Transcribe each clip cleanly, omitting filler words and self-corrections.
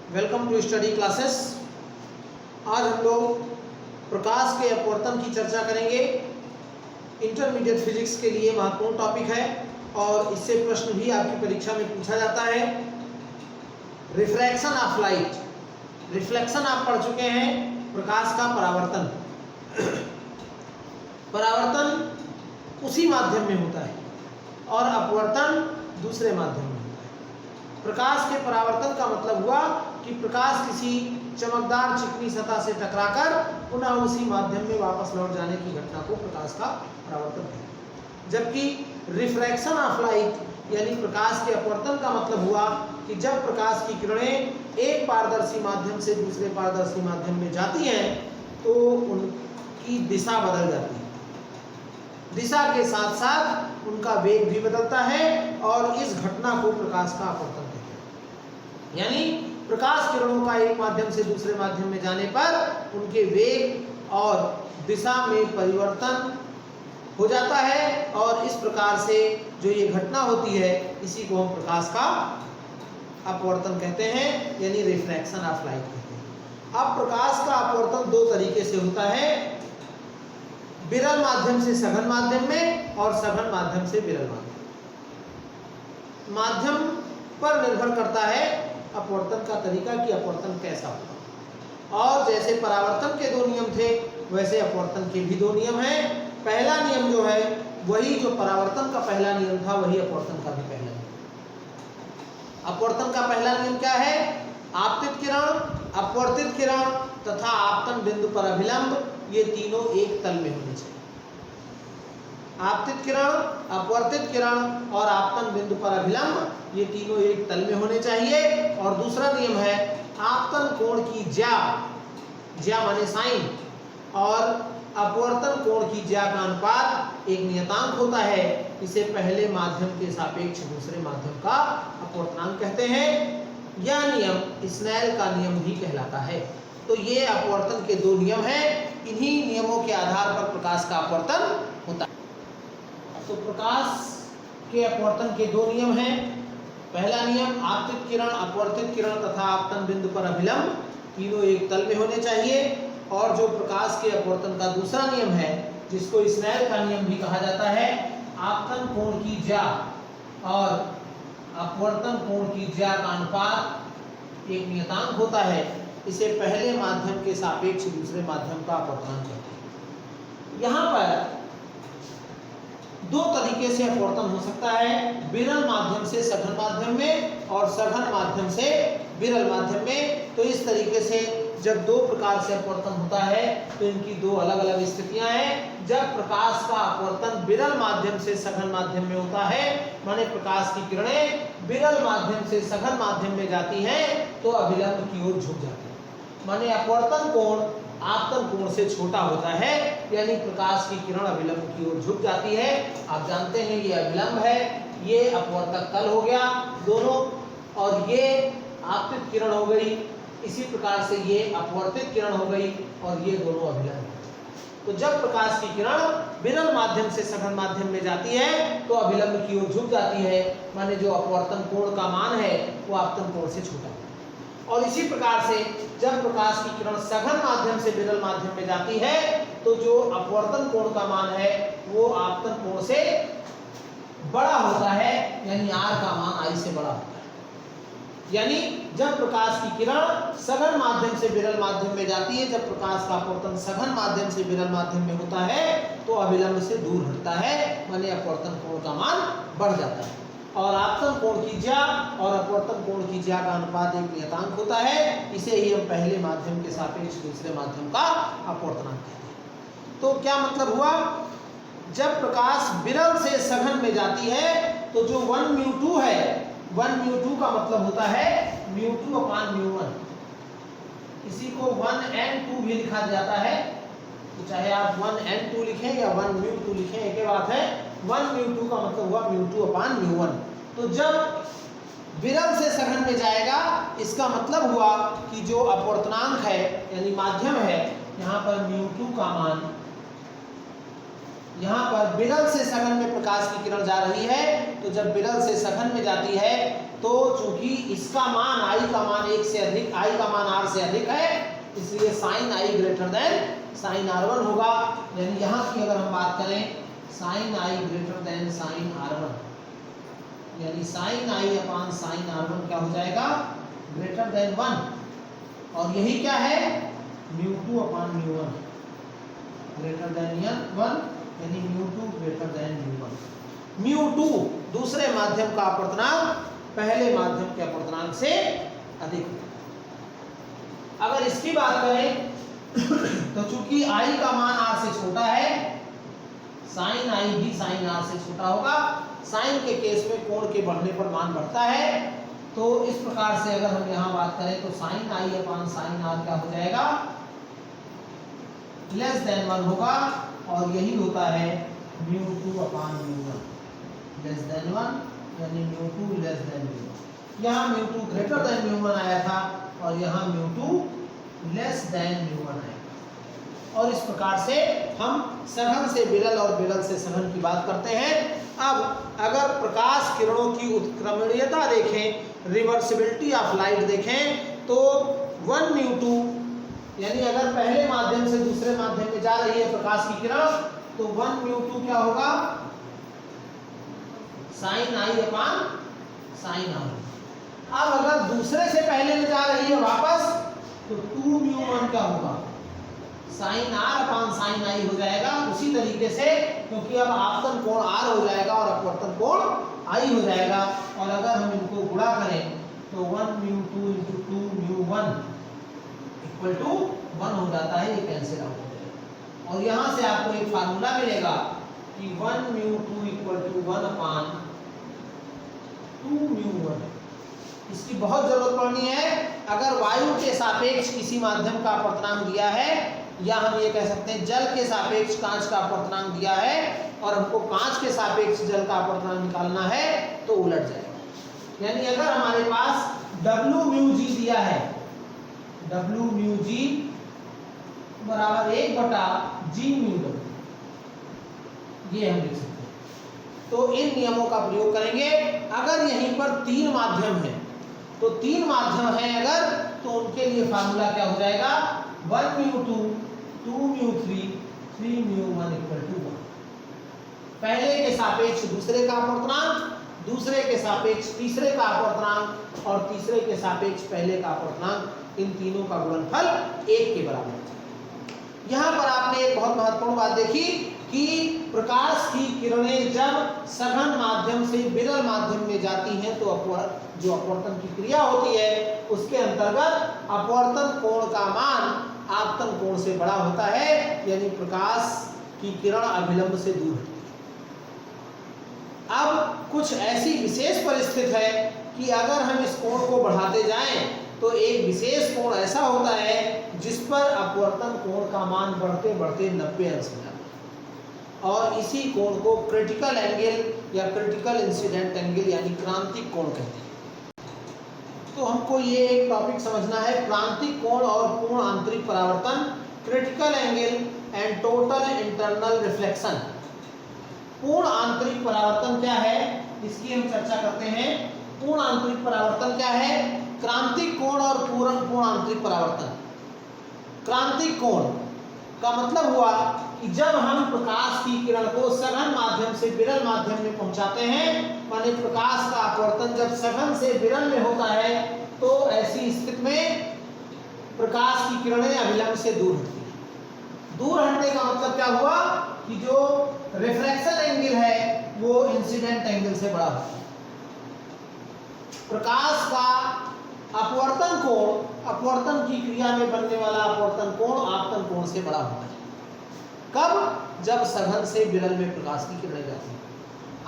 Welcome to study classes. आज हम लोग प्रकाश के अपवर्तन की चर्चा करेंगे। इंटरमीडिएट फिजिक्स के लिए महत्वपूर्ण टॉपिक है और इससे प्रश्न भी आपकी परीक्षा में पूछा जाता है। रिफ्रैक्शन ऑफ लाइट, रिफ्लेक्शन आप पढ़ चुके हैं, प्रकाश का परावर्तन। परावर्तन उसी माध्यम में होता है और अपवर्तन दूसरे माध्यम में होता है। प्रकाश के परावर्तन का मतलब हुआ कि प्रकाश किसी चमकदार चिकनी सतह से टकराकर पुनः उसी माध्यम में वापस लौट जाने की घटना को प्रकाश का परावर्तन कहते हैं। जबकि रिफ्रैक्शन ऑफ लाइट यानी प्रकाश के अपवर्तन का मतलब हुआ कि जब प्रकाश की किरणें एक पारदर्शी माध्यम से दूसरे पारदर्शी माध्यम में जाती हैं तो उनकी दिशा बदल जाती है। दिशा के साथ साथ उनका वेग भी बदलता है और इस घटना को प्रकाश का अपवर्तन कहते हैं। यानी प्रकाश किरणों का एक माध्यम से दूसरे माध्यम में जाने पर उनके वेग और दिशा में परिवर्तन हो जाता है और इस प्रकार से जो ये घटना होती है इसी को हम प्रकाश का अपवर्तन कहते हैं, यानी रिफ्रैक्शन ऑफ लाइट कहते हैं। अब प्रकाश का अपवर्तन दो तरीके से होता है, विरल माध्यम से सघन माध्यम में और सघन माध्यम से विरल माध्यम पर निर्भर करता है अपवर्तन का तरीका कि अपवर्तन कैसा होगा। और जैसे परावर्तन के दो नियम थे वैसे अपवर्तन के भी दो नियम हैं। पहला नियम जो है वही जो परावर्तन का पहला नियम था वही अपवर्तन का भी पहला नियम। अपवर्तन का पहला नियम क्या है? आपतित किरण, अपवर्तित किरण तथा आपतन बिंदु पर अभिलंब ये तीनों एक तल में होने चाहिए। आपतित किरण, अपवर्तित किरण और आपतन बिंदु पर अभिलंब ये तीनों एक तल में होने चाहिए। और दूसरा नियम है आपतन कोण की ज्या माने साइन और अपवर्तन कोण की ज्या का अनुपात एक नियतांक होता है। इसे पहले माध्यम के सापेक्ष दूसरे माध्यम का अपवर्तनांक कहते हैं। यह नियम स्नेल का नियम भी कहलाता है। तो ये अपवर्तन के दो नियम हैं, इन्हीं नियमों के आधार पर प्रकाश का अपवर्तन होता है। तो प्रकाश के अपवर्तन के दो नियम हैं। पहला नियम आपतित किरण, अपवर्तित किरण तथा आपतन बिंदु पर अभिलंब तीनों एक तल में होने चाहिए। और जो प्रकाश के अपवर्तन का दूसरा नियम है जिसको स्नेल का नियम भी कहा जाता है, आपतन कोण की ज्या और अपवर्तन कोण की ज्या का अनुपात एक नियतांक होता है। इसे पहले माध्यम के सापेक्ष दूसरे माध्यम का अपवर्तनांक कहते हैं। यहाँ पर दो तरीके से अपवर्तन हो सकता है, विरल माध्यम से सघन माध्यम में और सघन माध्यम से विरल माध्यम में। तो इस तरीके से जब दो प्रकार से अपवर्तन होता है तो इनकी दो अलग अलग स्थितियां हैं। जब प्रकाश का अपवर्तन विरल माध्यम से सघन माध्यम में होता है माने प्रकाश की किरणें विरल माध्यम से सघन माध्यम में जाती हैं तो अभिलंब की ओर झुक जाती है, माने अपवर्तन कोण आपतन कोण से छोटा होता है, यानी प्रकाश की किरण अभिलंब की ओर झुक जाती है। आप जानते हैं ये अभिलंब है, ये अपवर्तक तल हो गया दोनों, और ये आपतित किरण हो गई। इसी प्रकार से ये अपवर्तित किरण हो गई और ये दोनों अभिलंब हैं। तो जब प्रकाश की किरण विरल माध्यम से सघन माध्यम में जाती है तो अभिलंब की ओर झुक जाती है, माने जो अपवर्तन कोण का मान है वो आपतन कोण से छोटा है। और इसी प्रकार से जब प्रकाश की किरण सघन माध्यम से विरल माध्यम में जाती है तो जो अपवर्तन कोण का मान है वो आपतन कोण से बड़ा होता है, यानी R का मान I से बड़ा होता है। यानी जब प्रकाश की किरण सघन माध्यम से विरल माध्यम में जाती है, जब प्रकाश का अपवर्तन सघन माध्यम से विरल माध्यम में होता है तो अभिलंब से दूर हटता है, माने अपवर्तन कोण का मान बढ़ जाता है। और आपतन कोण की ज्या और अपवर्तन कोण की ज्या का अनुपात एक नियतांक होता है। इसे ही हम पहले माध्यम के सापेक्ष दूसरे माध्यम का अपवर्तनांक कहते हैं। तो क्या मतलब हुआ? जब प्रकाश विरल से सघन में जाती है तो जो 1μ2 है, 1μ2 का मतलब होता है μ2/μ1। इसी को 1n2 भी लिखा जाता है, तो चाहे आप 1n2 लिखें या 1μ2 लिखें एक ही बात है। 1μ2 का मतलब हुआ μ2/μ1। तो जब विरल से सघन में जाएगा इसका मतलब हुआ कि जो अपवर्तनांक है यानी माध्यम है, यहाँ पर μ2 का मान यहाँ पर विरल से सघन में प्रकाश की किरण जा रही है, तो जब विरल से सघन में जाती है तो चूंकि इसका मान I का मान 1 से अधिक, I का मान R से अधिक है, इसलिए sign I greater than sign R1 होगा। यानी यहाँ की अगर हम बात करें sign I greater than sign R1, यानी sign I upon sign R1 क्या हो जाएगा, ग्रेटर देन 1, और यही क्या है μ2 अपान μ1 ग्रेटर देन 1, यानी μ2 ग्रेटर देन μ1। μ2 दूसरे माध्यम का अपवर्तनांक पहले माध्यम के अपवर्तनांक से अधिक। अगर इसकी बात करें तो चूंकि I का मान R से छोटा है, साइन I भी साइन R से छोटा होगा। साइन के केस में कोण के बढ़ने पर मान बढ़ता है, तो इस प्रकार से अगर हम यहाँ बात करें तो sign I upon sign R क्या हो जाएगा, लेस देन 1 होगा, और यही होता है μ2 अपान μ1 लेस देन 1, यानी μ2 लेस देन μ1। यहाँ μ2 ग्रेटर देन μ1 आया था और यहाँ μ2 लेस देन μ1 आया, और इस प्रकार से हम सघन से विरल और विरल से सघन की बात करते हैं। अब अगर प्रकाश किरणों की उत्क्रमणीयता देखें, रिवर्सिबिलिटी ऑफ लाइट देखें, तो 1 μ2, यानी अगर पहले माध्यम से दूसरे माध्यम में जा रही है प्रकाश की किरण, तो 1 μ2 क्या होगा, sign I upon sign R। अब अगर दूसरे से पहले में जा रही है वापस, तो 2 μ1 क्या होगा, sign R upon sign I हो जाएगा। उसी तरीके से क्योंकि अब आपतन कोण R हो जाएगा और अपवर्तन कोण I हो जाएगा, और अगर हम इनको गुणा करें तो 1 μ2 × 2 μ1 इक्वल टू 1 हो जाता है, ये कैंसिल आउट हो जाएगा। और यहाँ से आपको एक फार्मूला मिलेगा कि 1 μ2 इक्वल टू 1 अपान 2 μ1। इसकी बहुत जरूरत पड़नी है अगर वायु के सापेक्ष किसी माध्यम का अपवर्तनांक दिया है, या हम ये कह सकते हैं जल के सापेक्ष कांच का अपवर्तनांक दिया है और हमको कांच के सापेक्ष जल का अपवर्तनांक निकालना है, तो उलट जाएगा। यानी अगर हमारे पास W μg दिया है, W μg बराबर 1/g μw, ये हम लिख सकते हैं। तो इन नियमों का प्रयोग करेंगे। अगर यहीं पर 3 माध्यम है, तो 3 माध्यम है अगर, तो उनके लिए फार्मूला क्या हो जाएगा, 1 μ2 2 μ3 3 μ1 इक्वल टू 1। पहले के सापेक्ष दूसरे का अपवर्तनांक, दूसरे के सापेक्ष तीसरे का अपवर्तनांक, और तीसरे के सापेक्ष पहले का अपवर्तनांक, इन तीनों का गुणनफल 1 के बराबर है। यहाँ पर आपने एक बहुत महत्वपूर्ण बात देखी कि प्रकाश की किरणें जब सघन माध्यम से विरल माध्यम में जाती हैं, तो जो अपवर्तन की क्रिया होती है उसके अंतर्गत अपवर्तन कोण का मान आपतन कोण से बड़ा होता है, यानी प्रकाश की किरण अभिलंब से दूर है। अब कुछ ऐसी विशेष परिस्थिति है कि अगर हम इस कोण को बढ़ाते जाएं, तो एक विशेष कोण ऐसा होता है जिस पर अपवर्तन कोण का मान बढ़ते बढ़ते 90 अंश हो जाता है, और इसी कोण को क्रिटिकल एंगल या क्रिटिकल इंसिडेंट एंगल यानी क्रांतिक कोण कहते हैं। तो हमको ये एक टॉपिक समझना है, क्रांतिक कोण और पूर्ण आंतरिक परावर्तन, critical angle and total internal reflection. पूर्ण आंतरिक परावर्तन क्या है, इसकी हम चर्चा करते हैं। पूर्ण आंतरिक परावर्तन क्या है, क्रांतिक कोण और पूर्ण आंतरिक परावर्तन। क्रांतिक कोण का मतलब हुआ कि जब हम प्रकाश की किरण को सघन माध्यम से विरल माध्यम में पहुंचाते हैं, माने प्रकाश का अपवर्तन जब सघन से विरल में होता है, तो ऐसी स्थिति में प्रकाश की किरणें अभिलंब से दूर हटती हैं। दूर हटने का मतलब क्या हुआ कि जो रिफ्रैक्शन एंगल है वो इंसिडेंट एंगल से बड़ा होता है। प्रकाश का अपवर्तन कोण, अपवर्तन की क्रिया में बनने वाला अपवर्तन कोण आपतन कोण से बड़ा होता है। कब, जब सघन से विरल में प्रकाश की किरणें जाती हैं।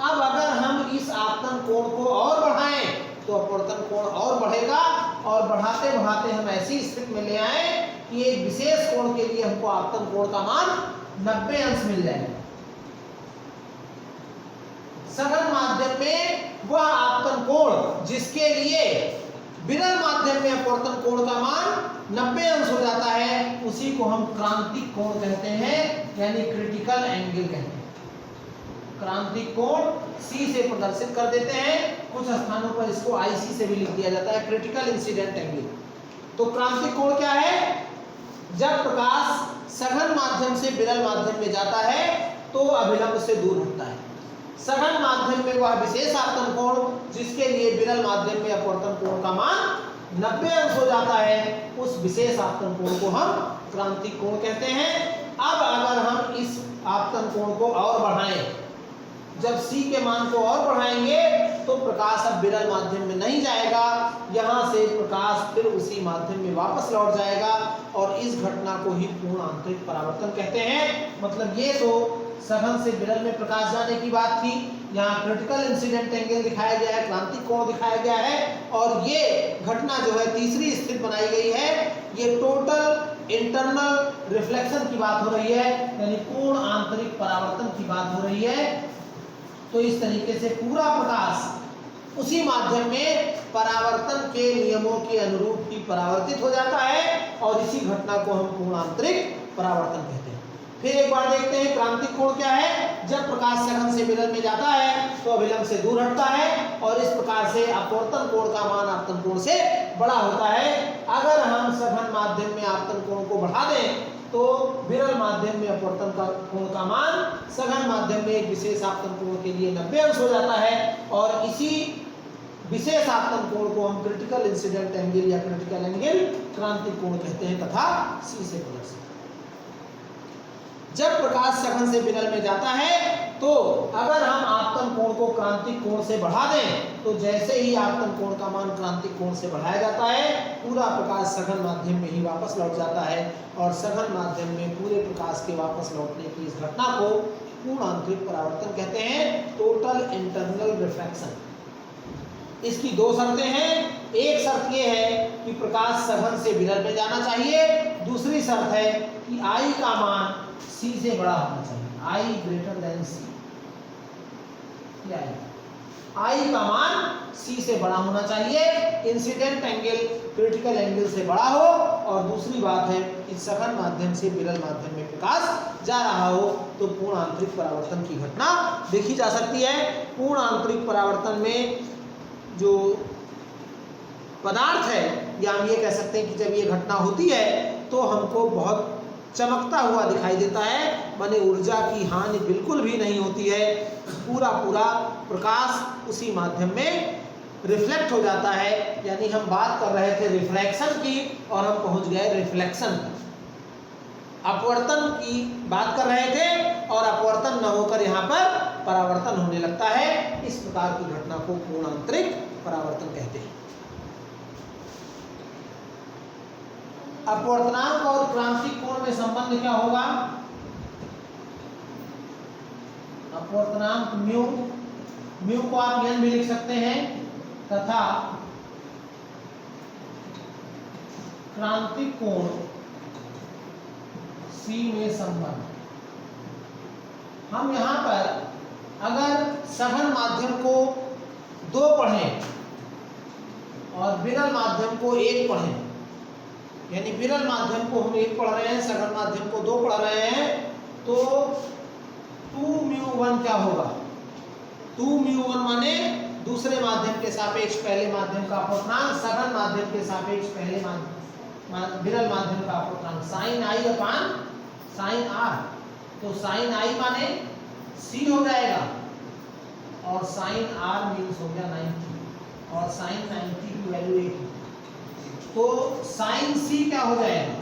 अब अगर हम इस आपतन कोण को और बढ़ाएं, तो अपवर्तन कोण और बढ़ेगा, और बढ़ाते बढ़ाते हम ऐसी स्थिति में ले आए कि एक विशेष कोण के लिए हमको आपतन कोण का मान 90 अंश मिल जाएगा। सघन माध्यम में वह आपतन कोण जिसके लिए विरल माध्यम में अपवर्तन कोण का मान 90 अंश हो जाता है, उसी को हम क्रांतिक कोण कहते हैं, यानी क्रिटिकल एंगल कहते हैं। क्रांतिक कोण सी से प्रदर्शित कर देते हैं। कुछ स्थानों पर इसको आईसी से भी लिख दिया जाता है, क्रिटिकल इंसिडेंट एंगल। तो क्रांतिक कोण क्या है? जब प्रकाश सघन माध्यम से विरल माध्यम में जाता है तो अभिलंब से दूर हटता है। सघन माध्यम में वह विशेष आपतन कोण जिसके लिए विरल माध्यम में अपवर्तन कोण का मान 90 अंश हो जाता है, उस विशेष आपतन कोण को हम क्रांतिक कोण कहते हैं। अब अगर हम इस आपतन कोण को और बढ़ाएं, जब C के मान को और बढ़ाएंगे तो प्रकाश अब विरल माध्यम में नहीं जाएगा, यहाँ से प्रकाश फिर उसी माध्यम में वापस लौट जाएगा और इस घटना को ही पूर्ण आंतरिक परावर्तन कहते हैं। मतलब ये तो सघन से विरल में प्रकाश जाने की बात थी, यहाँ क्रिटिकल इंसिडेंट एंगल दिखाया गया है, क्रांतिक कोण दिखाया गया है, और ये घटना जो है तीसरी स्थिति बनाई गई है, ये टोटल इंटरनल रिफ्लेक्शन की बात हो रही है, यानी पूर्ण आंतरिक परावर्तन की बात हो रही है। तो इस तरीके से पूरा प्रकाश उसी माध्यम में परावर्तन के नियमों के अनुरूप ही परावर्तित हो जाता है और इसी घटना को हम पूर्ण आंतरिक परावर्तन कहते हैं। फिर एक बार देखते हैं क्रांतिक कोण क्या है। जब प्रकाश सघन से विरल में जाता है तो अभिलंब से दूर हटता है और इस प्रकार से अपवर्तन कोण का मान आपतन कोण से बड़ा होता है। अगर हम सघन माध्यम में आपतन कोण को बढ़ा दें तो विरल माध्यम में अपवर्तन का कोण का मान सघन माध्यम में एक विशेष आपतन कोण के लिए 90 अंश हो जाता है और इसी विशेष आपतन कोण को हम क्रिटिकल इंसिडेंट एंगल या क्रिटिकल एंगल क्रांतिक कोण कहते हैं तथा सी से प्रदर्शित। जब प्रकाश सघन से विरल में जाता है तो अगर हम आपतन कोण को क्रांतिक कोण से बढ़ा दें तो जैसे ही आपतन कोण का मान क्रांतिक कोण से बढ़ाया जाता है पूरा प्रकाश सघन माध्यम में ही वापस लौट जाता है और सघन माध्यम में पूरे प्रकाश के वापस लौटने की इस घटना को पूर्ण आंतरिक परावर्तन कहते हैं, टोटल इंटरनल रिफ्रैक्शन। इसकी दो शर्तें हैं। एक शर्त यह है कि प्रकाश सघन से विरल में जाना चाहिए, दूसरी शर्त है कि I का मान C से बड़ा होना चाहिए, I greater then C। I का मान C से बड़ा होना चाहिए, इंसिडेंट एंगल क्रिटिकल एंगल से बड़ा हो, और दूसरी बात है कि सघन माध्यम से विरल माध्यम में प्रकाश जा रहा हो तो पूर्ण आंतरिक परावर्तन की घटना देखी जा सकती है। पूर्ण आंतरिक परावर्तन में जो पदार्थ है या हम ये कह सकते हैं कि जब ये घटना होती है तो हमको बहुत चमकता हुआ दिखाई देता है, माने ऊर्जा की हानि बिल्कुल भी नहीं होती है, पूरा प्रकाश उसी माध्यम में रिफ्लेक्ट हो जाता है। यानी हम बात कर रहे थे रिफ्रैक्शन की और हम पहुंच गए रिफ्लेक्शन पर। अपवर्तन की बात कर रहे थे और अपवर्तन न होकर यहाँ पर परावर्तन होने लगता है। इस प्रकार की घटना को पूर्ण आंतरिक परावर्तन कहते हैं। अपवर्तनांक और क्रांतिक कोण में संबंध क्या होगा? अपवर्तनांक म्यू को आप n भी लिख सकते हैं तथा क्रांतिक कोण C में संबंध। हम यहां पर अगर सघन माध्यम को 2 पढ़ें और विरल माध्यम को 1 पढ़ें, यानी विरल माध्यम को हम 1 पढ़ रहे हैं, सघन माध्यम को 2 पढ़ रहे हैं, तो 2μ1 क्या होगा? 2μ1 माने दूसरे माध्यम के सापेक्ष पहले माध्यम का अपवर्तनांक, सघन माध्यम के सापेक्ष पहले विरल माध्यम का अपवर्तनांक sin I upon sin R। तो sin I माने C हो जाएगा और sin R मीन्स हो गया 90 और sin 90 की वैल्यू 1। तो sin C क्या हो जाएगा?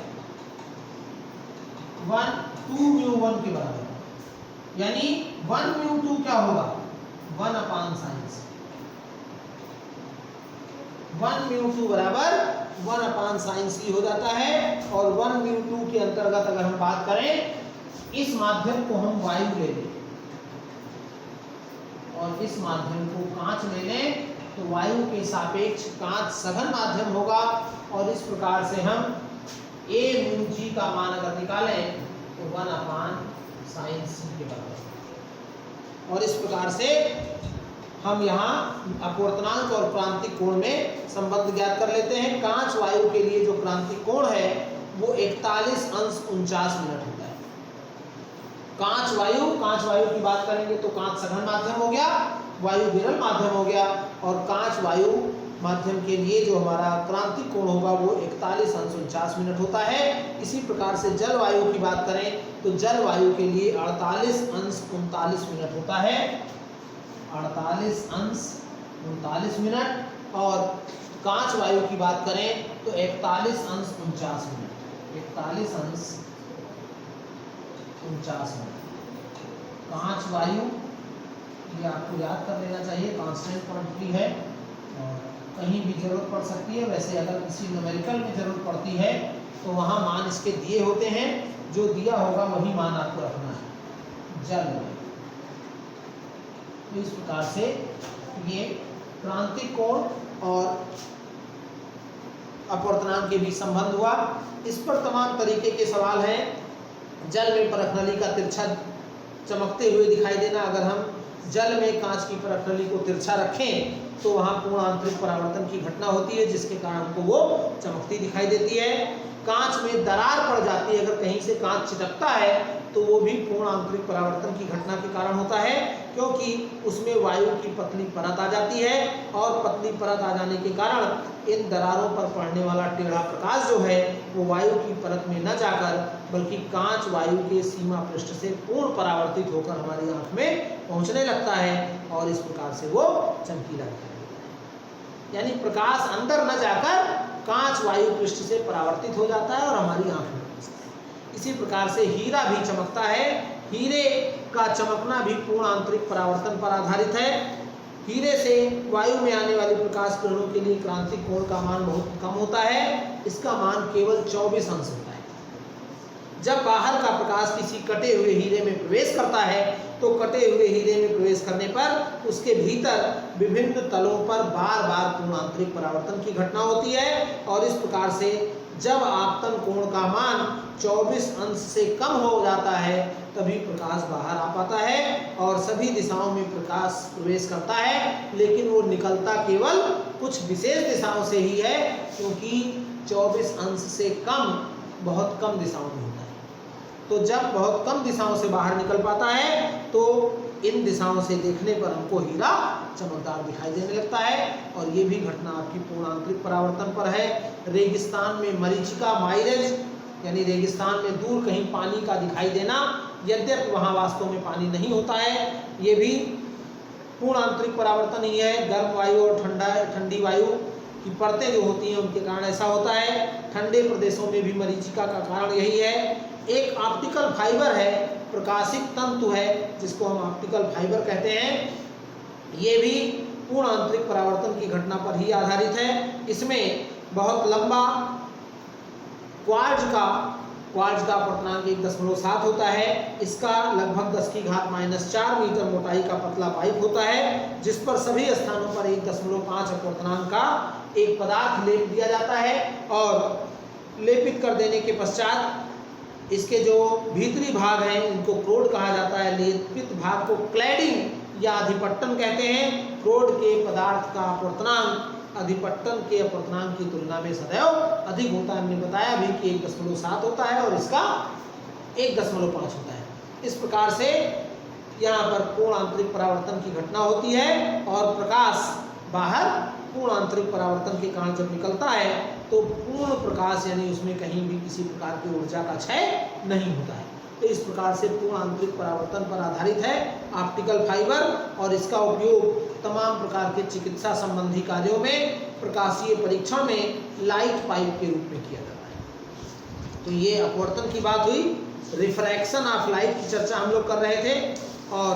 2μ1 के बराबर, यानी 1μ2 क्या होगा? 1 अपान sin C। 1μ2 बराबर 1 अपान sin C हो जाता है और 1μ2 के अंतर्गत अगर हम बात करें, इस माध्यम को हम वायु ले लें और इस माध्यम को कांच ले लें तो वायु के सापेक्ष कांच सघन माध्यम होगा और इस प्रकार से हम aμg का मान अगर निकालें तो 1 अपान sin C के बराबर। और इस प्रकार से हम यहाँ अपवर्तनांक और क्रांतिक कोण में संबंध ज्ञात कर लेते हैं। कांच वायु के लिए जो क्रांतिक कोण है वो 41 अंश 49 मिनट होता है। कांच वायु की बात करेंगे तो कांच सघन माध्यम हो गया, वायु विरल माध्यम हो गया, और कांच वायु माध्यम के लिए जो हमारा क्रांतिक कोण होगा वो 41°49' होता है। इसी प्रकार से जल वायु की बात करें तो जल वायु के लिए 48°39' होता है, 48°39', और कांच वायु की बात करें तो 41°49', 41°49'। कांच वायु ये आपको याद कर लेना चाहिए, कांस्टेंट क्वांटिटी है और कहीं भी जरूरत पड़ सकती है। वैसे अगर किसी न्यूमेरिकल में जरूरत पड़ती है तो वहाँ मान इसके दिए होते हैं, जो दिया होगा वही मान आपको रखना है। जल तो इस प्रकार से ये क्रांतिक कोण और अपवर्तनांक के बीच संबंध हुआ। इस पर तमाम तरीके के सवाल हैं। जल में परखनली का तिरछा चमकते हुए दिखाई देना, अगर हम जल में कांच की परखनली को तिरछा रखें तो वहाँ पूर्ण आंतरिक परावर्तन की घटना होती है, जिसके कारण हमको वो चमकती दिखाई देती है। कांच में दरार पड़ जाती है, अगर कहीं से कांच चिटकता है तो वो भी पूर्ण आंतरिक परावर्तन की घटना के कारण होता है, क्योंकि उसमें वायु की पतली परत आ जाती है, और पतली परत आ जाने के कारण इन दरारों पर पड़ने वाला टेढ़ा प्रकाश जो है वो वायु की परत में न जाकर बल्कि कांच वायु के सीमा पृष्ठ से पूर्ण परावर्तित होकर हमारी आंख में पहुंचने लगता है, और इस प्रकार से वो चमकीला दिखाई देता है। यानी प्रकाश अंदर न जाकर कांच वायु पृष्ठ से परावर्तित हो जाता है और हमारी आंख में पहुंचता है। इसी प्रकार से हीरा भी चमकता है। हीरे का चमकना भी पूर्ण आंतरिक परावर्तन पर आधारित है। हीरे से वायु में आने वाली प्रकाश किरणों के लिए क्रांतिक कोण का मान बहुत कम होता है, इसका मान केवल 24 अंश होता है। जब बाहर का प्रकाश किसी कटे हुए हीरे में प्रवेश करता है तो कटे हुए हीरे में प्रवेश करने पर उसके भीतर विभिन्न तलों पर बार बार पूर्ण आंतरिक परावर्तन की घटना होती है, और इस प्रकार से जब आपतन कोण का मान 24 अंश से कम हो जाता है तभी प्रकाश बाहर आ पाता है और सभी दिशाओं में प्रकाश प्रवेश करता है, लेकिन वो निकलता केवल कुछ विशेष दिशाओं से ही है, क्योंकि 24 अंश से कम बहुत कम दिशाओं में होता है। तो जब बहुत कम दिशाओं से बाहर निकल पाता है तो इन दिशाओं से देखने पर हमको हीरा चमकदार दिखाई देने लगता है, और ये भी घटना आपकी पूर्ण आंतरिक परावर्तन पर है। रेगिस्तान में मरीचिका माइलेज, यानी रेगिस्तान में दूर कहीं पानी का दिखाई देना, यद्यपि वहाँ वास्तव में पानी नहीं होता है, ये भी पूर्ण आंतरिक परावर्तन ही है। गर्म वायु और ठंडी वायु की परतें जो होती हैं उनके कारण ऐसा होता है। ठंडे प्रदेशों में भी मरीचिका का कारण यही है। एक ऑप्टिकल फाइबर है, प्रकाशिक तंतु है जिसको हम ऑप्टिकल फाइबर कहते हैं, ये भी पूर्ण आंतरिक परावर्तन की घटना पर ही आधारित है। इसमें बहुत लंबा क्वार्ट्ज का अपवर्तनांक 1.7 होता है। इसका लगभग 10⁻⁻⁴ मीटर मोटाई का पतला पाइप होता है, जिस पर सभी स्थानों पर 1.5 अपवर्तनांक का एक पदार्थ लेप दिया जाता है, और लेपित कर देने के पश्चात इसके जो भीतरी भाग हैं इनको क्रोड कहा जाता है। लेपित भाग को क्लैडिंग या अधिपट्टन कहते हैं। क्रोड के पदार्थ का अपवर्तनांक अधिपट्टन के अपवर्तनांक की तुलना में सदैव अधिक होता है। हमने बताया भी कि 1.7 होता है और इसका 1.5 होता है। इस प्रकार से यहाँ पर पूर्ण आंतरिक परावर्तन की घटना होती है, और प्रकाश बाहर पूर्ण आंतरिक परावर्तन के कारण जब निकलता है तो पूर्ण प्रकाश यानी उसमें कहीं भी किसी प्रकार की ऊर्जा का क्षय नहीं होता है। तो इस प्रकार से पूर्ण आंतरिक परावर्तन पर आधारित है ऑप्टिकल फाइबर, और इसका उपयोग तमाम प्रकार के चिकित्सा संबंधी कार्यों में, प्रकाशीय परीक्षण में लाइट पाइप के रूप में किया जाता है। तो ये अपवर्तन की बात हुई। रिफ्रैक्शन ऑफ लाइट की चर्चा हम लोग कर रहे थे, और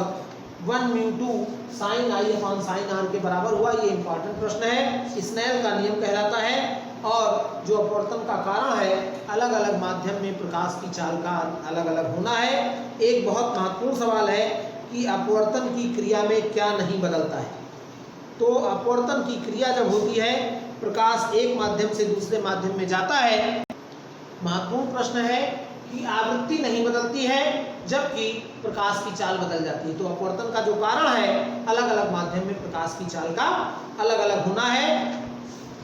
1μ2 sin I/sin r के बराबर हुआ। ये इंपॉर्टेंट प्रश्न है, स्नेल का नियम कहलाता है। और जो अपवर्तन का कारण है, अलग अलग माध्यम में प्रकाश की चाल का अलग अलग होना है। एक बहुत महत्वपूर्ण सवाल है कि अपवर्तन की क्रिया में क्या नहीं बदलता है। तो अपवर्तन की क्रिया जब होती है, प्रकाश एक माध्यम से दूसरे माध्यम में जाता है, महत्वपूर्ण प्रश्न है कि आवृत्ति नहीं बदलती है, जबकि प्रकाश की चाल बदल जाती है। तो अपवर्तन का जो कारण है, अलग अलग माध्यम में प्रकाश की चाल का अलग अलग होना है।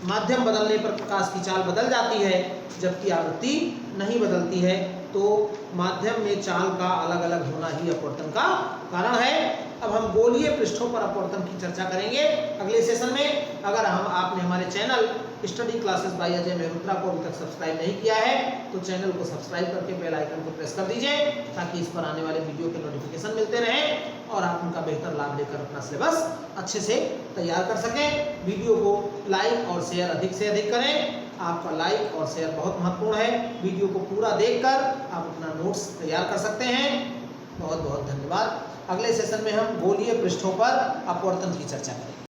माध्यम बदलने पर प्रकाश की चाल बदल जाती है, जबकि आवृत्ति नहीं बदलती है। तो माध्यम में चाल का अलग अलग होना ही अपवर्तन का कारण है। अब हम गोलीय पृष्ठों पर अपवर्तन की चर्चा करेंगे अगले सेशन में। अगर आपने हमारे channel study classes bye Ajay Mehrotra को अभी तक सब्सक्राइब नहीं किया है तो चैनल को सब्सक्राइब करके बेल आइकन को प्रेस कर दीजिए, ताकि इस पर आने वाले वीडियो के नोटिफिकेशन मिलते रहें और आप उनका बेहतर लाभ लेकर अपना सिलेबस अच्छे से तैयार कर सकें। वीडियो को लाइक और शेयर अधिक से अधिक करें। आपका लाइक और शेयर बहुत महत्वपूर्ण है। वीडियो को पूरा देखकर आप अपना नोट्स तैयार कर सकते हैं। बहुत बहुत धन्यवाद। अगले सेशन में हम गोलीय पृष्ठों पर अपवर्तन की चर्चा करेंगे।